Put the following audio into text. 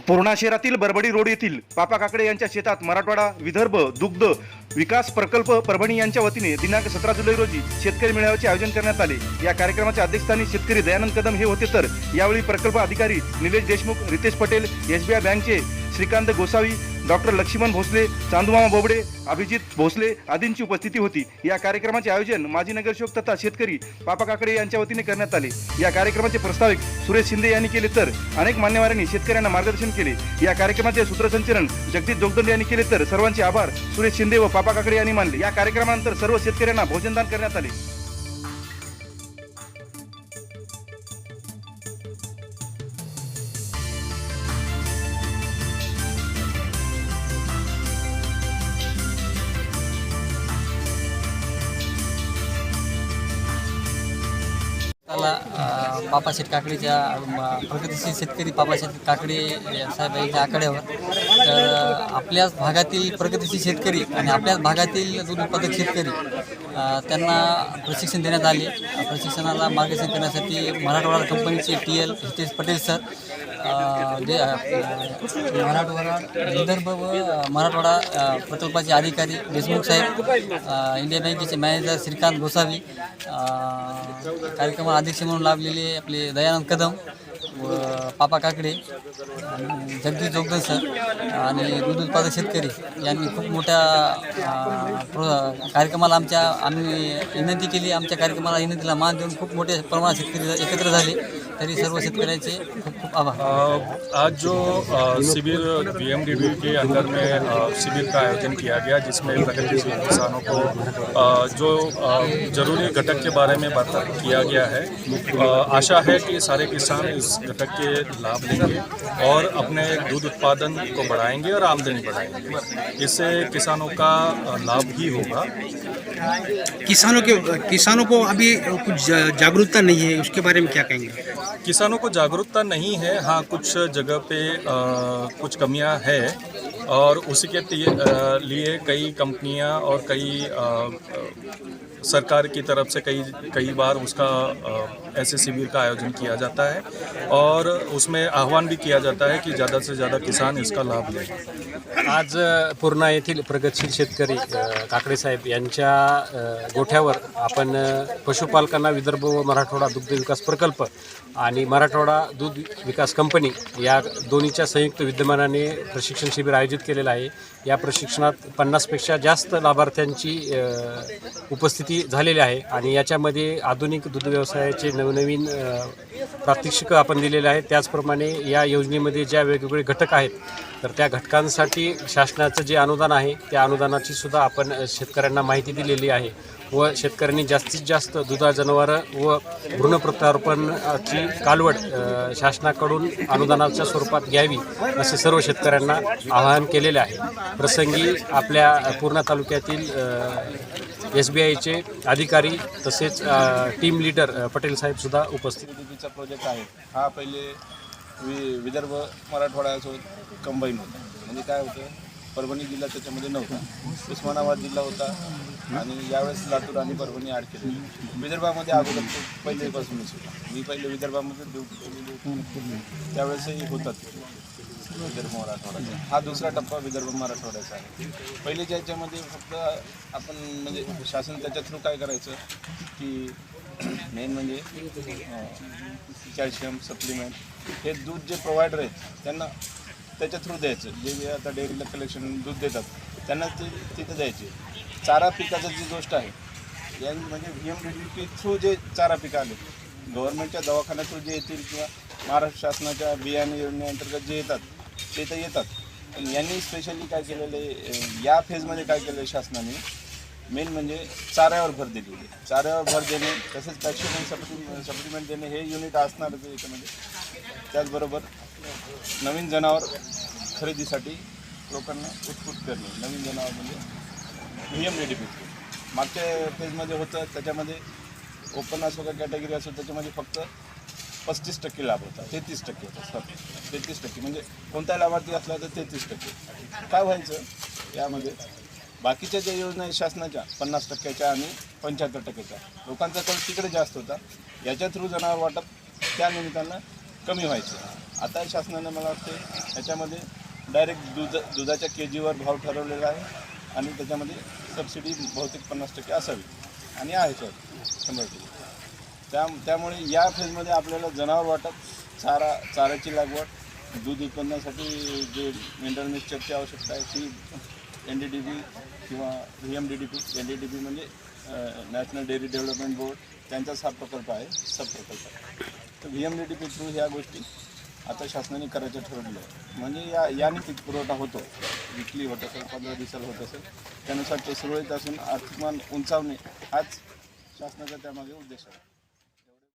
पूर्णा शहरातील बरबडी रोड येथील पापा काकडे यांच्या शेतात मराठवाडा विदर्भ दुग्ध विकास प्रकल्प परभणी यांच्या वतीने दिनांक 17 जुलै रोजी शेतकरी मेळाव्याचे आयोजन करण्यात आले। या कार्यक्रमाच्या अध्यक्षस्थानी शेतकरी दयानंद कदम हे होते, तर यावेळी प्रकल्प अधिकारी निलेश देशमुख, रितेश पटेल, SBI बँकचे श्रीकांत गोसावी, डॉक्टर लक्ष्मण भोसले, चांदूमामा बोबडे, अभिजित भोसले आदींची उपस्थिती होती। या कार्यक्रमाचे आयोजन माजी नगरसेवक तथा शेतकरी पापा काकडे यांच्या वतीने करण्यात आले। या कार्यक्रमाचे प्रस्ताविक सुरेश शिंदे यांनी केले, तर अनेक मान्यवरांनी शेतकऱ्यांना मार्गदर्शन केले। या कार्यक्रमाचे सूत्रसंचालन जगदीश जोगदंडे यांनी केले, तर सर्वांचे आभार सुरेश शिंदे व पापा काकडे यांनी मानले। या कार्यक्रमानंतर सर्व शेतकऱ्यांना भोजनदान करण्यात आले। पापा शेठ काकडेच्या प्रगतीशील शेतकरी पापा शेठ काकडे साहेब यांच्या आकड्यावर तर आपल्याच भागातील प्रगतीशील शेतकरी आणि आपल्याच भागातील दूध उत्पादक शेतकरी त्यांना प्रशिक्षण देण्यात आले। प्रशिक्षणाला मार्गदर्शन करण्यासाठी मराठवाडा कंपनीचे TL हितेश पटेल सर, मराठवाडा विदर्भ व मराठवाडा प्रकल्पाचे अधिकारी देशमुख साहेब, इंडियन बँकेचे मॅनेजर श्रीकांत गोसावी, कार्यक्रमाला अध्यक्ष म्हणून लाभलेले आपले दयानंद कदम व पापा काकडे, जगदीश जोगदंड सर आणि दूध उत्पादक शेतकरी यांनी खूप मोठ्या कार्यक्रमाला आम्ही विनंती केली। आमच्या कार्यक्रमाला विनंतीला मान देऊन खूप मोठ्या प्रमाणात शेतकरी एकत्र झाले, तरी सर्व शेतकऱ्यांचे खूप खूप आभार। आज जो शिविर BMDB के अंदर में शिविर का आयोजन किया गया, जिसमें प्रगतिशील किसानों को जो जरूरी घटक के बारे में बात किया गया है। आशा है कि सारे किसान इस घटक के लाभ लेंगे और अपने दूध उत्पादन को बढ़ाएंगे और आमदनी बढ़ाएंगे। इससे किसानों का लाभ ही होगा। किसानों को अभी कुछ जागरूकता नहीं है, उसके बारे में क्या कहेंगे? किसानों को जागरूकता नहीं है, हाँ कुछ जगह पे कुछ कमियां हैं और उसी के लिए कई कंपनियां और कई सरकार की तरफ से कई बार उसका ऐसे शिविर का आयोजन किया जाता है और उसमें आह्वान भी किया जाता है कि ज़्यादा से ज़्यादा किसान इसका लाभ लें। आज पूर्णा येथील प्रगतशील शेतकरी काकडे साहेब यांच्या गोठ्यावर आपण पशुपालकांना विदर्भ व मराठवाडा दुग्ध विकास प्रकल्प आणि मराठवाडा दूध विकास कंपनी या दोन्हीच्या संयुक्त विद्यमानाने प्रशिक्षण शिबिर आयोजित केलेलं आहे। या प्रशिक्षणात 50पेक्षा जास्त लाभार्थ्यांची उपस्थिती झालेली आहे आणि याच्यामध्ये आधुनिक दूध व्यवसायाचे नवनवीन प्रात्यक्षिकं आपण दिलेले आहेत। त्याचप्रमाणे या योजनेमध्ये ज्या वेगवेगळे घटक आहेत तर त्या घटकांसाठी शासनाचं जे अनुदान आहे त्या अनुदानाची सुद्धा आपण शेतकऱ्यांना माहिती दिलेली आहे व शेतकऱ्यांनी जास्तीत जास्त दुधाळ जनावरं व भ्रूण प्रत्यारोपणाची कालवड शासनाकडून अनुदानाच्या स्वरूपात घ्यावी असे सर्व शेतकऱ्यांना आवाहन केलेले आहे। प्रसंगी आपल्या पूर्णा तालुक्यातील SBIचे अधिकारी तसेच टीम लीडर पटेल साहेब सुद्धा उपस्थित। प्रोजेक्ट आहे हा पहिले विदर्भ मराठवाड्यासोबत कंबाईन होता, म्हणजे काय होतं, परभणी जिल्हा त्याच्यामध्ये नव्हता, उस्मानाबाद जिल्हा होता आणि यावेळेस लातूर आणि परभणी ॲड केली। विदर्भामध्ये अगोदर पहिलेपासूनच होता, मी पहिले विदर्भामध्ये त्यावेळेसही होतात विदर्भ मराठवाड्याचा। हा दुसरा टप्पा विदर्भ मराठवाड्याचा आहे। पहिले ज्याच्यामध्ये फक्त आपण म्हणजे शासन त्याच्या थ्रू काय करायचं की मेन म्हणजे कॅल्शियम सप्लिमेंट हे दूध जे प्रोव्हायडर आहेत त्यांना त्याच्या थ्रू द्यायचं, जे आता डेअरीला कलेक्शन दूध देतात त्यांना ते तिथं द्यायचे। चारा पिकाचं जी गोष्ट आहे या म्हणजे BMDB थ्रू जे चारा पिकं आले गव्हर्नमेंटच्या दवाखान्या थ्रू जे येतील किंवा महाराष्ट्र शासनाच्या बियाणे योजनेअंतर्गत जे येतात ते तर येतात, पण यांनी स्पेशली काय केलेलं आहे या फेजमध्ये काय केलं आहे शासनाने, मेन म्हणजे चाऱ्यावर भर दिली आहे। चाऱ्यावर भर देणे तसेच कॅल्शियम सप्लिमेंट देणे हे युनिट असणारच याच्यामध्ये। त्याचबरोबर नवीन जनावर खरेदीसाठी लोकांना उत्स्फूर्त करणे, नवीन जनावर म्हणजे BMDB मागच्या फेजमध्ये होतं, त्याच्यामध्ये ओपन असो का कॅटेगरी असो त्याच्यामध्ये फक्त 35% लाभ होता, 33% होता, 33% म्हणजे कोणताही लाभार्थी असला तर 33%। काय व्हायचं यामध्ये बाकीच्या ज्या योजना आहेत शासनाच्या 50%च्या आणि 75%च्या लोकांचा कल तिकडे जास्त होता, याच्या थ्रू जनावर वाटप त्या निमित्तानं कमी व्हायचं. आता शासनाने मला वाटते याच्यामध्ये डायरेक्ट दुधाच्या केजीवर भाव ठरवलेला आहे आणि त्याच्यामध्ये सबसिडी बहुतेक 50% असावी आणि आहेच 100%. त्यामुळे या फेजमध्ये आपल्याला जनावर वाटप, चाऱ्याची लागवड, दूध उत्पन्नासाठी जे मिनरल मिक्सचरची आवश्यकता आहे ती NDDB किंवा VMDDP, NDDB म्हणजे नॅशनल डेअरी डेव्हलपमेंट बोर्ड, त्यांचाच हा प्रकल्प आहे, सब प्रकल्प आहे. तर VMDDP थ्रू ह्या गोष्टी आता शासनाने करायचं ठरवलं आहे. म्हणजे याने पीक पुरवठा होतो, विकली होत असेल, 15 दिवसाला होत असेल, त्यानुसार ते सुरळीत असून आर्थिक मान उंचावणे हाच शासनाचा त्यामागे उद्देश आहे.